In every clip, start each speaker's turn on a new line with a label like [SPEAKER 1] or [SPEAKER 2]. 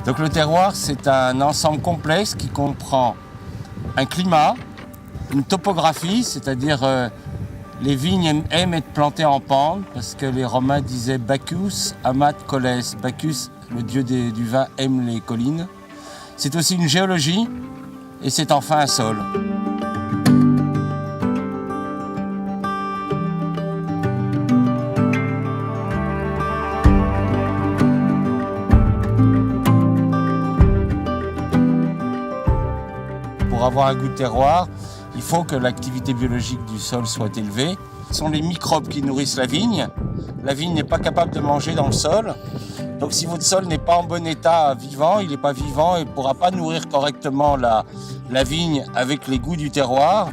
[SPEAKER 1] Donc le terroir, c'est un ensemble complexe qui comprend un climat, une topographie, c'est-à-dire les vignes aiment être plantées en pente parce que les Romains disaient Bacchus amat coles. Bacchus, le dieu du vin, aime les collines. C'est aussi une géologie et c'est enfin un sol. Pour avoir un goût de terroir, il faut que l'activité biologique du sol soit élevée. Ce sont les microbes qui nourrissent la vigne. La vigne n'est pas capable de manger dans le sol. Donc si votre sol n'est pas en bon état vivant, il n'est pas vivant et ne pourra pas nourrir correctement la vigne avec les goûts du terroir.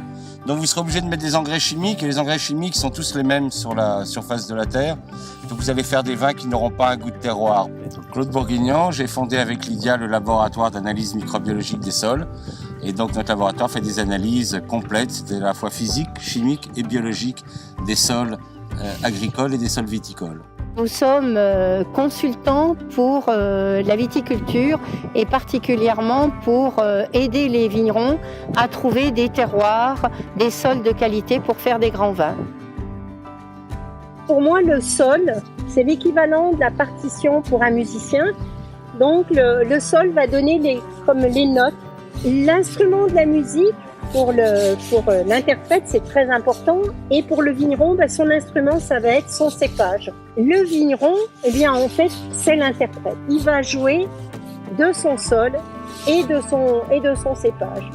[SPEAKER 1] Donc vous serez obligé de mettre des engrais chimiques et les engrais chimiques sont tous les mêmes sur la surface de la terre. Donc vous allez faire des vins qui n'auront pas un goût de terroir. Claude Bourguignon, j'ai fondé avec Lydia le laboratoire d'analyse microbiologique des sols. Et donc notre laboratoire fait des analyses complètes, c'est à la fois physique, chimique et biologique des sols agricoles et des sols viticoles.
[SPEAKER 2] Nous sommes consultants pour la viticulture et particulièrement pour aider les vignerons à trouver des terroirs, des sols de qualité pour faire des grands vins.
[SPEAKER 3] Pour moi, le sol, c'est l'équivalent de la partition pour un musicien. Donc le sol va donner comme les notes. L'instrument de la musique, pour l'interprète, c'est très important. Et pour le vigneron, son instrument, ça va être son cépage. Le vigneron, eh bien, en fait, c'est l'interprète. Il va jouer de son sol et de son cépage.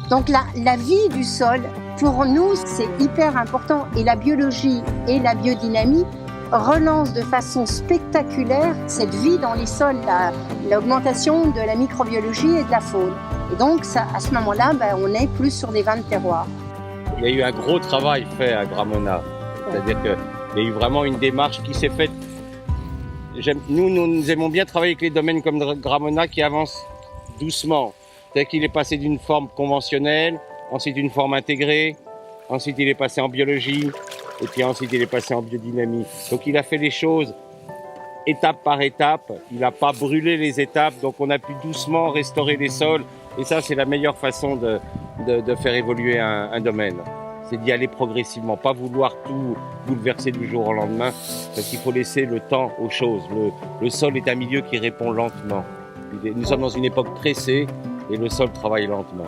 [SPEAKER 2] Donc la vie du sol, pour nous, c'est hyper important. Et la biologie et la biodynamie relance de façon spectaculaire cette vie dans les sols, l'augmentation de la microbiologie et de la faune. Et donc, à ce moment-là, on est plus sur des vins de terroir.
[SPEAKER 4] Il y a eu un gros travail fait à Gramona. C'est-à-dire qu'il y a eu vraiment une démarche qui s'est faite. Nous aimons bien travailler avec les domaines comme Gramona qui avancent doucement. C'est-à-dire qu'il est passé d'une forme conventionnelle, ensuite une forme intégrée, ensuite il est passé en biologie, et puis ensuite il est passé en biodynamie. Donc il a fait les choses étape par étape, il n'a pas brûlé les étapes, donc on a pu doucement restaurer les sols. Et ça, c'est la meilleure façon de faire évoluer un domaine. C'est d'y aller progressivement, pas vouloir tout bouleverser du jour au lendemain, parce qu'il faut laisser le temps aux choses. Le sol est un milieu qui répond lentement. Nous sommes dans une époque pressée et le sol travaille lentement.